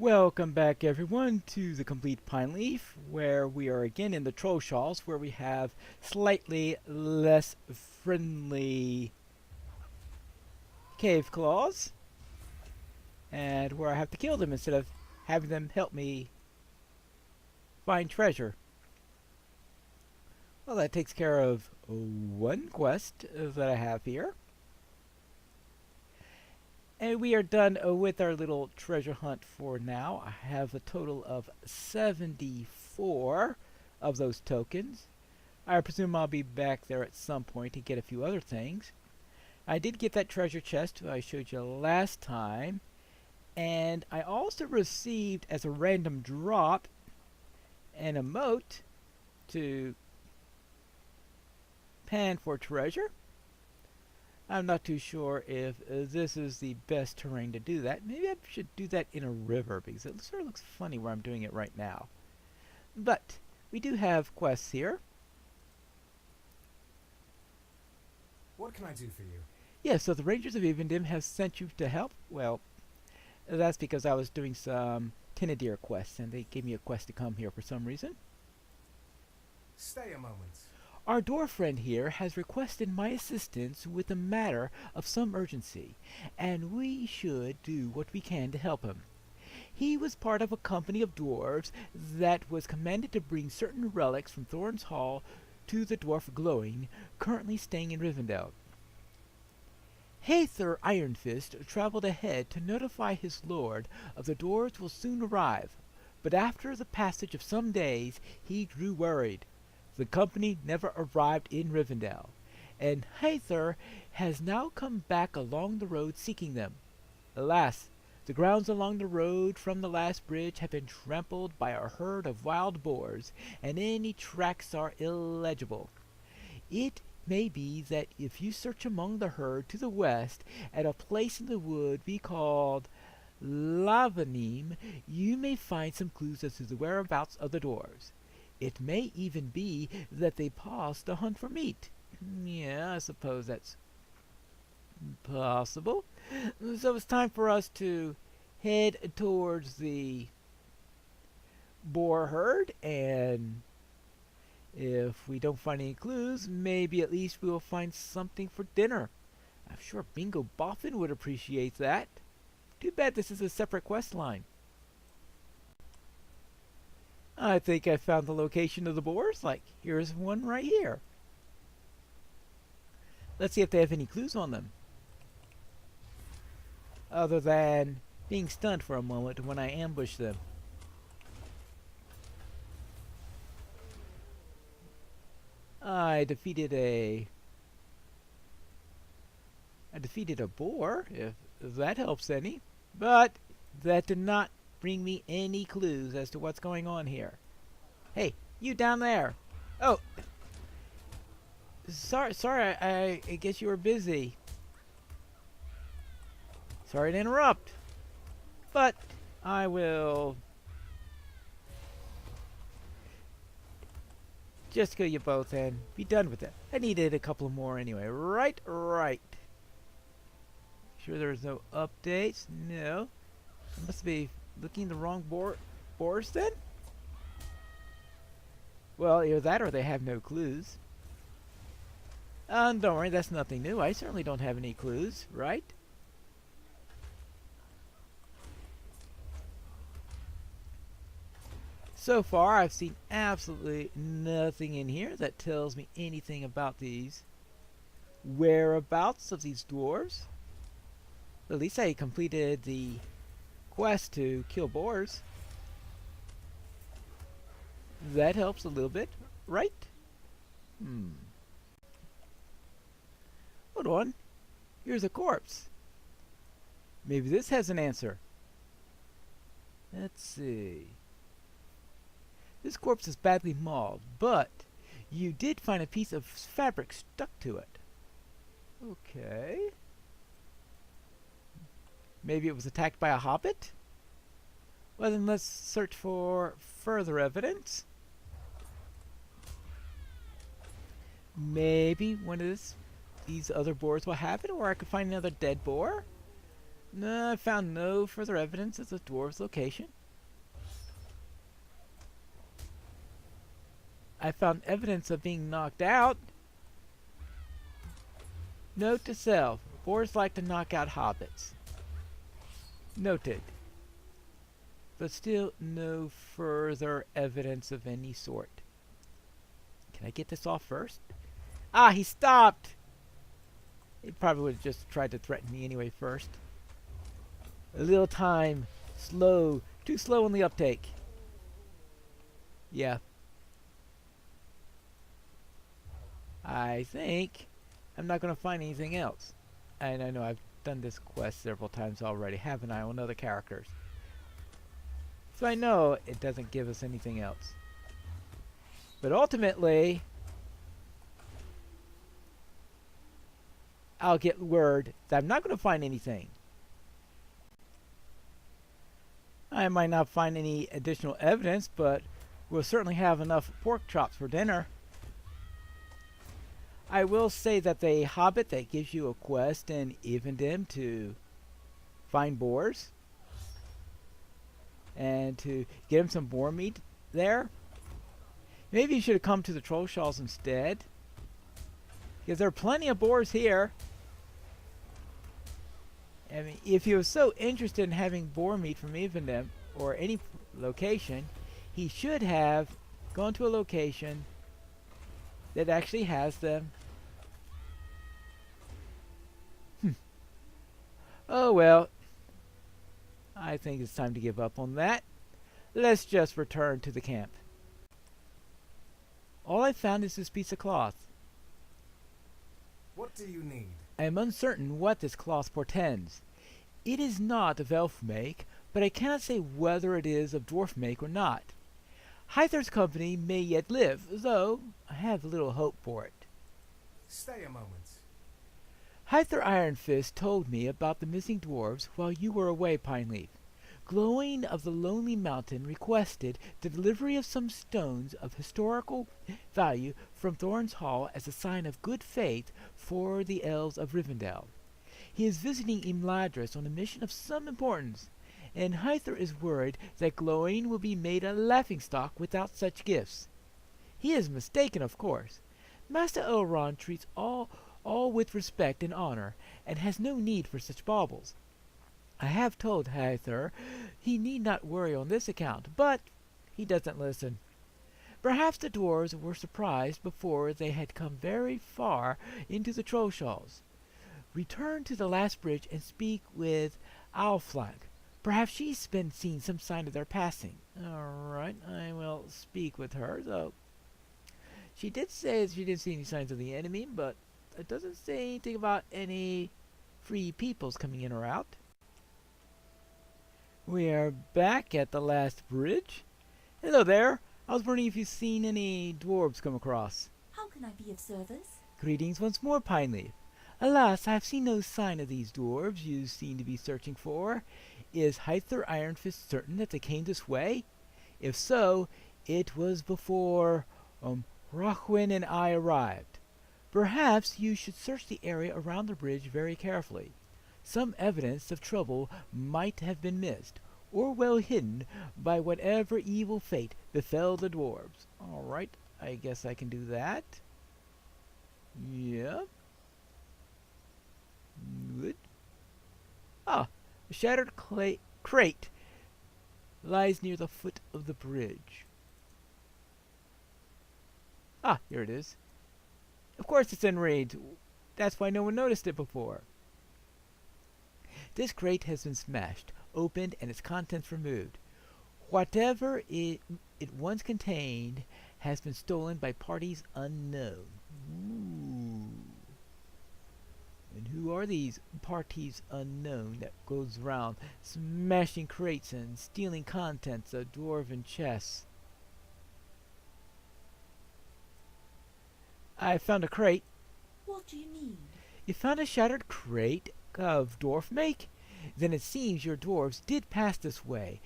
Welcome back everyone to the Complete Pineleaf, where we are again in the Troll Shalls, where we have slightly less friendly cave claws, and where I have to kill them instead of having them help me find treasure. Well, that takes care of one quest that I have here. And we are done with our little treasure hunt for now. I have a total of 74 of those tokens. I presume I'll be back there at some point to get a few other things. I did get that treasure chest I showed you last time. And I also received as a random drop an emote to pan for treasure. I'm not too sure if this is the best terrain to do that. Maybe I should do that in a river because it sort of looks funny where I'm doing it right now. But we do have quests here. What can I do for you? Yeah, so the Rangers of Evendim have sent you to help. Well, that's because I was doing some Tinadir quests and they gave me a quest to come here for some reason. Stay a moment. Our dwarf friend here has requested my assistance with a matter of some urgency, and we should do what we can to help him. He was part of a company of dwarves that was commanded to bring certain relics from Thorn's Hall to the dwarf Glowing, currently staying in Rivendell. Hathor Ironfist traveled ahead to notify his lord of the dwarves will soon arrive, but after the passage of some days he grew worried. The company never arrived in Rivendell, and Hathor has now come back along the road seeking them. Alas, the grounds along the road from the last bridge have been trampled by a herd of wild boars, and any tracks are illegible. It may be that if you search among the herd to the west at a place in the wood we called Lavanim, you may find some clues as to the whereabouts of the dwarves. It may even be that they paused to hunt for meat. Yeah, I suppose that's possible. So it's time for us to head towards the boar herd, and if we don't find any clues, maybe at least we'll find something for dinner. I'm sure Bingo Boffin would appreciate that. Too bad this is a separate quest line. I think I found the location of the boars. Like, here's one right here. Let's see if they have any clues on them. Other than being stunned for a moment when I ambush them. I defeated a boar, if that helps any. But that did not bring me any clues as to what's going on here. Hey, you down there. Oh. Sorry, I guess you were busy. Sorry to interrupt. But I will just kill you both and be done with it. I needed a couple more anyway. Right. Sure there's no updates? No. I must be looking the wrong boars then? Well, either that or they have no clues. Don't worry, that's nothing new. I certainly don't have any clues, right? So far, I've seen absolutely nothing in here that tells me anything about these whereabouts of these dwarves. At least I completed the quest to kill boars. That helps a little bit, right? Hold on. Here's a corpse. Maybe this has an answer. Let's see. This corpse is badly mauled, but you did find a piece of fabric stuck to it. Okay. Maybe it was attacked by a hobbit? Well, then let's search for further evidence. Maybe one of these other boars will have it, or I could find another dead boar. No, I found no further evidence of the dwarves' location. I found evidence of being knocked out. Note to self, dwarves like to knock out hobbits. Noted. But still no further evidence of any sort. Can I get this off first? Ah, he stopped! He probably would have just tried to threaten me anyway first. A little time. Slow. Too slow on the uptake. Yeah. I think I'm not going to find anything else. And I know I've done this quest several times already, haven't I, on other characters. So I know it doesn't give us anything else. But ultimately, I'll get word that I'm not going to find anything. I might not find any additional evidence, but we'll certainly have enough pork chops for dinner. I will say that the hobbit that gives you a quest in Evendem to find boars and to get him some boar meat there. Maybe you should have come to the troll shalls instead, because there are plenty of boars here. I mean, if he was so interested in having boar meat from Evendem or any location, he should have gone to a location that actually has them. Oh well, I think it's time to give up on that. Let's just return to the camp. All I found is this piece of cloth. What do you need? I am uncertain what this cloth portends. It is not of elf make, but I cannot say whether it is of dwarf make or not. Hyther's company may yet live, though I have little hope for it. Stay a moment. Hyther Ironfist told me about the missing dwarves while you were away, Pineleaf. Glowing of the Lonely Mountain requested the delivery of some stones of historical value from Thorn's Hall as a sign of good faith for the elves of Rivendell. He is visiting Imladris on a mission of some importance, and Hyther is worried that Glowing will be made a laughingstock without such gifts. He is mistaken, of course. Master Elrond treats all with respect and honor, and has no need for such baubles. I have told Hyther he need not worry on this account, but he doesn't listen. Perhaps the dwarves were surprised before they had come very far into the Trollshalls. Return to the last bridge and speak with Owlflank. Perhaps she's been seeing some sign of their passing. All right, I will speak with her, though. She did say that she didn't see any signs of the enemy, but it doesn't say anything about any free peoples coming in or out. We are back at the last bridge. Hello there. I was wondering if you've seen any dwarves come across. How can I be of service? Greetings once more, Pineleaf. Alas, I have seen no sign of these dwarves you seem to be searching for. Is Hyther Ironfist certain that they came this way? If so, it was before Rochwin and I arrived. Perhaps you should search the area around the bridge very carefully. Some evidence of trouble might have been missed, or well hidden by whatever evil fate befell the dwarves. All right, I guess I can do that. Yeah. Good. Ah, a shattered crate lies near the foot of the bridge. Ah, here it is. Of course it's enraged. That's why no one noticed it before. This crate has been smashed, opened, and its contents removed. Whatever it once contained has been stolen by parties unknown. Ooh. And who are these parties unknown that goes around smashing crates and stealing contents of dwarven chests? I found a crate. What do you need? You found a shattered crate of dwarf make? Then it seems your dwarves did pass this way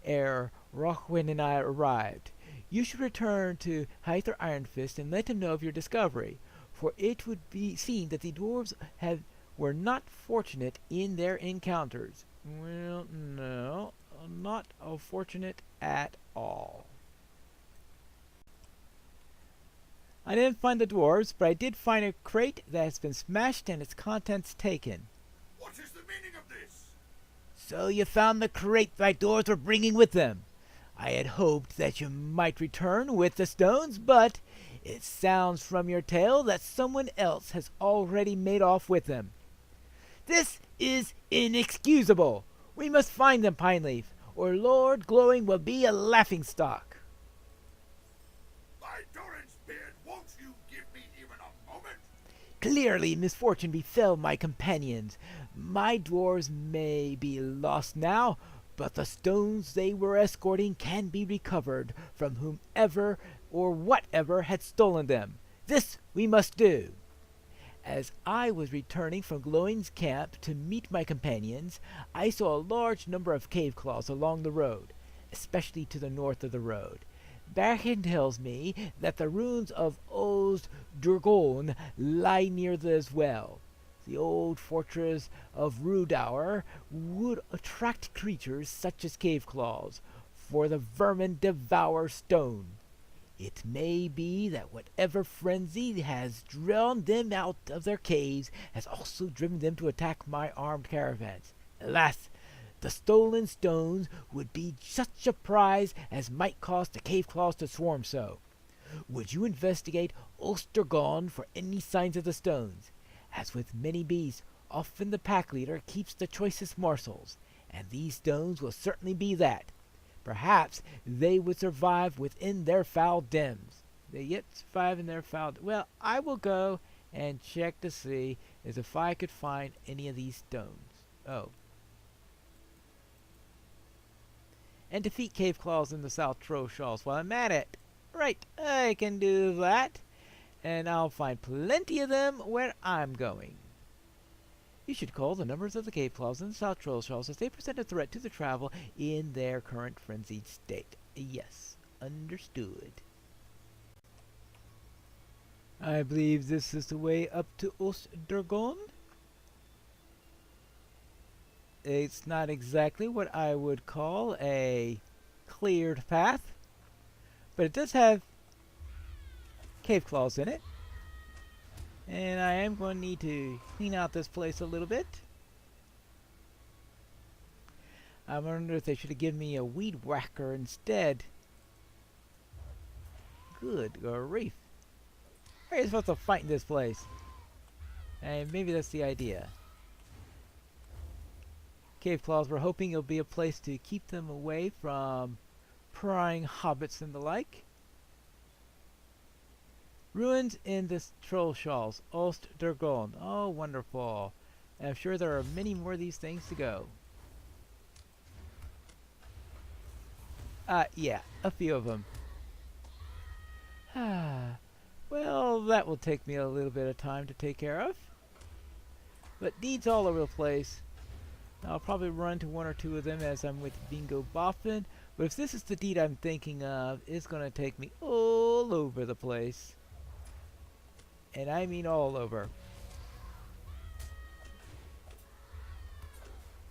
ere Rochwin and I arrived. You should return to Hyther Ironfist and let him know of your discovery, for it would be seen that the dwarves have were not fortunate in their encounters. Well, no, not fortunate at all. I didn't find the dwarves, but I did find a crate that has been smashed and its contents taken. What is the meaning of this? So you found the crate my dwarves were bringing with them. I had hoped that you might return with the stones, but it sounds from your tale that someone else has already made off with them. This is inexcusable. We must find them, Pineleaf, or Lord Glowing will be a laughingstock. By Doran's beard, won't you give me even a moment? Clearly misfortune befell my companions. My dwarves may be lost now, but the stones they were escorting can be recovered from whomever or whatever had stolen them. This we must do. As I was returning from Glowing's camp to meet my companions, I saw a large number of cave claws along the road, especially to the north of the road. Barkin tells me that the ruins of Old Durgon lie near this well. The old fortress of Rudour would attract creatures such as cave claws, for the vermin devour stone. It may be that whatever frenzy has drawn them out of their caves has also driven them to attack my armed caravans. Alas, the stolen stones would be such a prize as might cause the cave claws to swarm so. Would you investigate Ostergon for any signs of the stones? As with many beasts, often the pack leader keeps the choicest morsels, and these stones will certainly be that. Perhaps they would survive within their foul dens. They yet survive in their foul. Well, I will go and check to see as if I could find any of these stones. Oh. And defeat cave claws in the South Trollshalls while I'm at it. Right, I can do that. And I'll find plenty of them where I'm going. You should call the numbers of the cave claws in the South Trollshalls as they present a threat to the travel in their current frenzied state. Yes, understood. I believe this is the way up to Ostergon. It's not exactly what I would call a cleared path, but it does have cave claws in it. And I am going to need to clean out this place a little bit. I wonder if they should have given me a weed whacker instead. Good grief. How are you supposed to fight in this place? And maybe that's the idea. Cave claws, we're hoping it'll be a place to keep them away from prying hobbits and the like. Ruins in the Trollshalls, Ostergon. Oh, wonderful. And I'm sure there are many more of these things to go. Yeah, a few of them. Well, that will take me a little bit of time to take care of. But deeds all over the place. I'll probably run to one or two of them as I'm with Bingo Boffin. But if this is the deed I'm thinking of, it's going to take me all over the place. And I mean all over.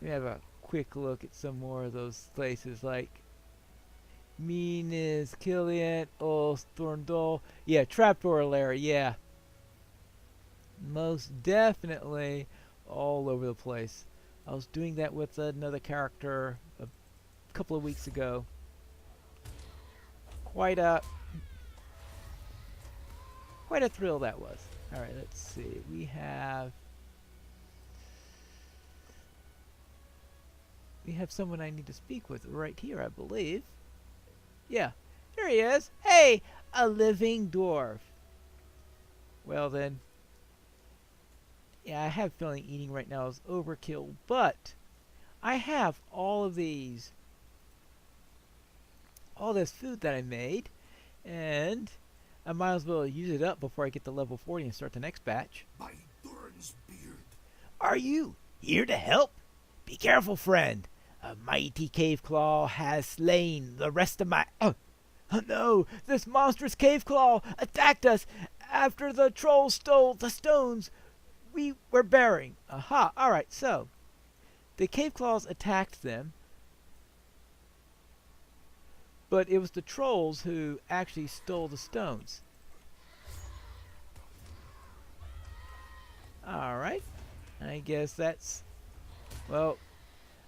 Let me have a quick look at some more of those places like Minas, Killian, Thorndal. Yeah, Trapdoor Lair, yeah. Most definitely all over the place. I was doing that with another character a couple of weeks ago. Quite a thrill that was. Alright, let's see. We have someone I need to speak with right here, I believe. Yeah, here he is. Hey, a living dwarf. Well then, yeah, I have a feeling eating right now is overkill, but I have all this food that I made, and I might as well use it up before I get to level 40 and start the next batch. By Doran's beard. Are you here to help? Be careful, friend. A mighty cave claw has slain the rest of my... Oh no! This monstrous cave claw attacked us after the troll stole the stones. we were bearing. Aha! Alright, so the cave claws attacked them, but it was the trolls who actually stole the stones. Alright, I guess that's, well,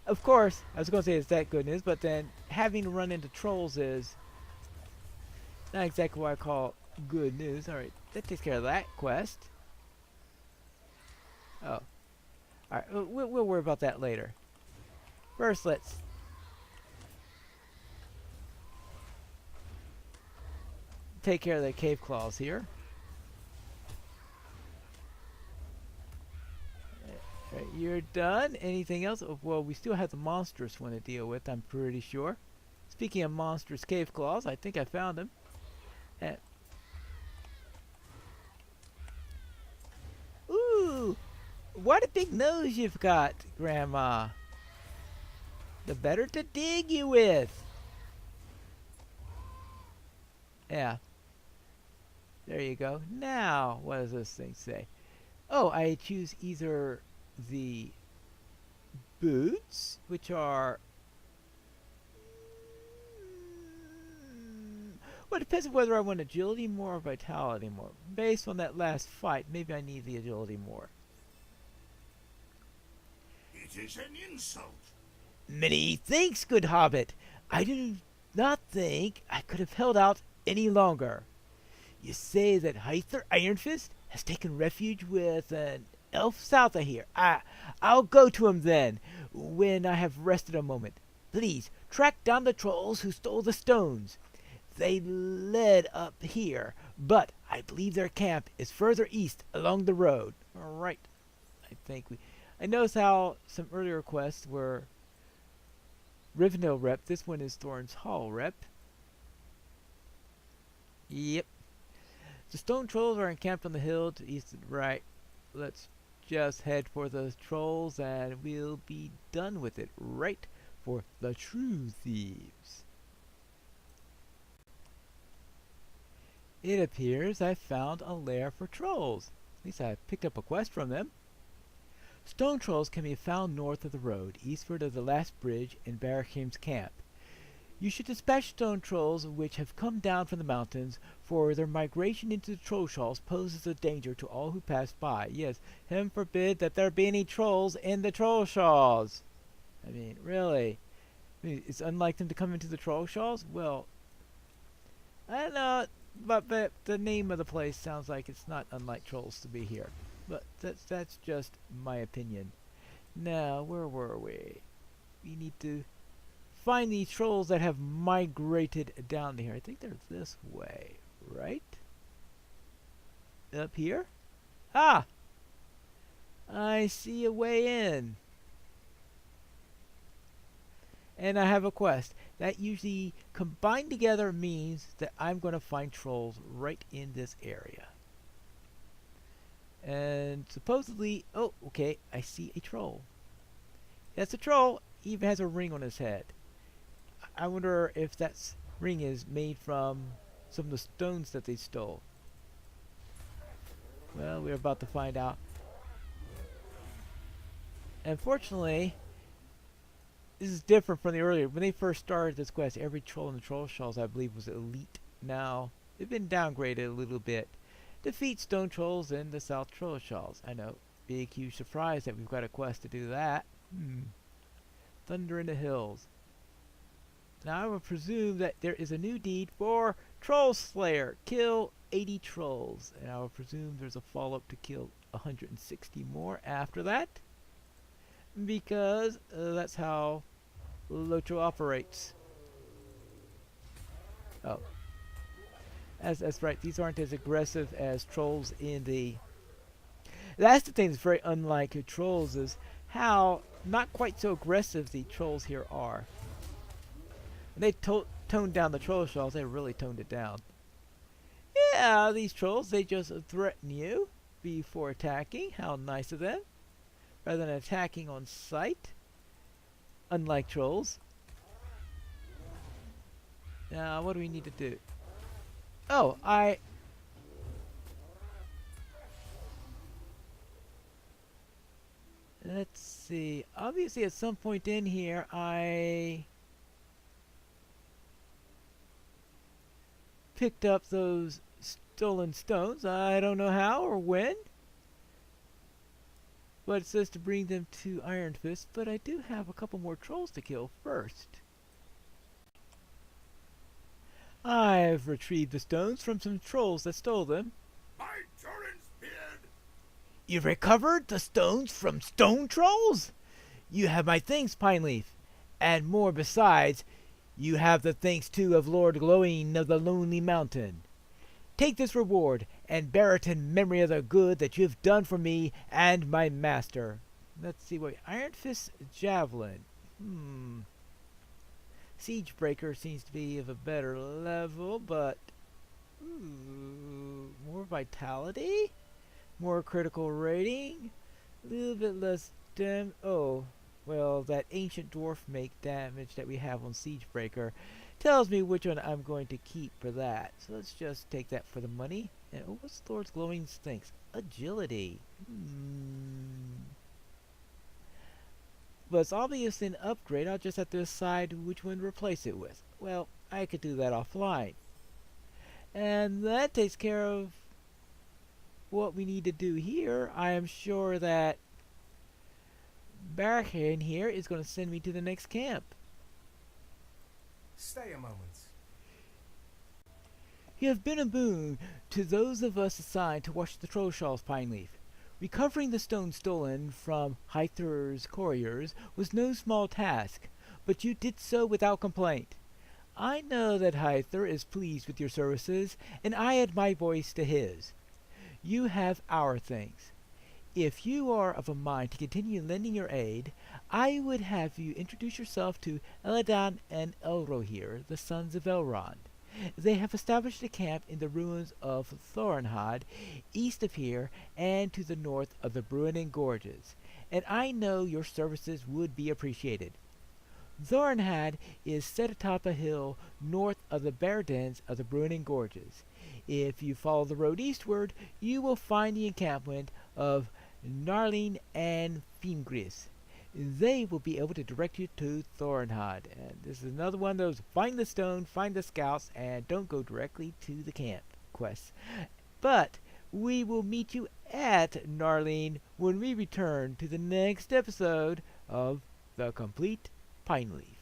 of course, I was going to say it's that good news, but then having to run into trolls is not exactly what I call good news. Alright, that takes care of that quest. Oh. Alright, we'll worry about that later. First, let's take care of the cave claws here. Alright, you're done. Anything else? Oh, well, we still have the monstrous one to deal with, I'm pretty sure. Speaking of monstrous cave claws, I think I found him. Ooh! What a big nose you've got, Grandma. The better to dig you with. Yeah. There you go. Now, what does this thing say? Oh, I choose either the boots, which are... well, it depends on whether I want agility more or vitality more. Based on that last fight, maybe I need the agility more. It is an insult. Many thanks, good hobbit. I do not think I could have held out any longer. You say that Hyther Ironfist has taken refuge with an elf south of here. I'll go to him then, when I have rested a moment. Please, track down the trolls who stole the stones. They led up here, but I believe their camp is further east along the road. Alright. I noticed how some earlier quests were Rivendell rep. This one is Thorn's Hall rep. Yep. The stone trolls are encamped on the hill to the east and right. Let's just head for those trolls and we'll be done with it. Right for the true thieves. It appears I found a lair for trolls. At least I picked up a quest from them. Stone trolls can be found north of the road, eastward of the last bridge in Barrackham's camp. You should dispatch stone trolls which have come down from the mountains, for their migration into the Trollshalls poses a danger to all who pass by. Yes, heaven forbid that there be any trolls in the Trollshalls. I mean, really? I mean, it's unlike them to come into the Trollshalls? Well, I don't know, but the name of the place sounds like it's not unlike trolls to be here. But that's just my opinion. Now, where were we? We need to find these trolls that have migrated down here. I think they're this way, right? Up here? Ah! I see a way in. And I have a quest. That usually combined together means that I'm going to find trolls right in this area. And supposedly, oh, okay, I see a troll. That's a troll. He even has a ring on his head. I wonder if that ring is made from some of the stones that they stole. Well, we're about to find out. Unfortunately, this is different from the earlier. When they first started this quest, every troll in the Trollshalls, I believe, was elite. Now, they've been downgraded a little bit. Defeat stone trolls in the South Trollshalls. I know, big huge surprise that we've got a quest to do that. Thunder in the Hills. Now I would presume that there is a new deed for Troll Slayer. Kill 80 trolls. And I would presume there's a follow-up to kill 160 more after that. Because that's how Lotro operates. Oh. That's right, these aren't as aggressive as trolls in the... That's the thing that's very unlike trolls, is how not quite so aggressive the trolls here are. When they toned down the Trollshalls, they really toned it down. Yeah, these trolls, they just threaten you before attacking. How nice of them. Rather than attacking on sight. Unlike trolls. Now, what do we need to do? Oh, Let's see. Obviously, at some point in here, I picked up those stolen stones. I don't know how or when, but it says to bring them to Iron Fist. But I do have a couple more trolls to kill first. I've retrieved the stones from some trolls that stole them. My Turin's beard! You've recovered the stones from stone trolls? You have my thanks, Pineleaf, and more besides. You have the thanks too of Lord Glowing of the Lonely Mountain. Take this reward and bear it in memory of the good that you have done for me and my master. Let's see what Iron Fist Javelin. Siegebreaker seems to be of a better level, but more vitality, more critical rating, a little bit less well, that ancient dwarf make damage that we have on Siegebreaker tells me which one I'm going to keep for that. So let's just take that for the money. And what's Lord's Glowing Stinks? Agility. But it's obviously an upgrade. I'll just have to decide which one to replace it with. Well, I could do that offline. And that takes care of what we need to do here. I am sure that Barrahan here is going to send me to the next camp. Stay a moment. You have been a boon to those of us assigned to watch the troll shells, Pineleaf. Recovering the stone stolen from Hyther's couriers was no small task, but you did so without complaint. I know that Hyther is pleased with your services, and I add my voice to his. You have our thanks. If you are of a mind to continue lending your aid, I would have you introduce yourself to Eladan and Elrohir, the sons of Elrond. They have established a camp in the ruins of Thorinhad, east of here, and to the north of the Bruinen Gorges, and I know your services would be appreciated. Thorinhad is set atop a hill north of the bear dens of the Bruinen Gorges. If you follow the road eastward, you will find the encampment of Narling and Fingris. They will be able to direct you to Thorinhad. And this is another one of those find the stone, find the scouts, and don't go directly to the camp quests. But we will meet you at Narling when we return to the next episode of The Complete Pineleaf.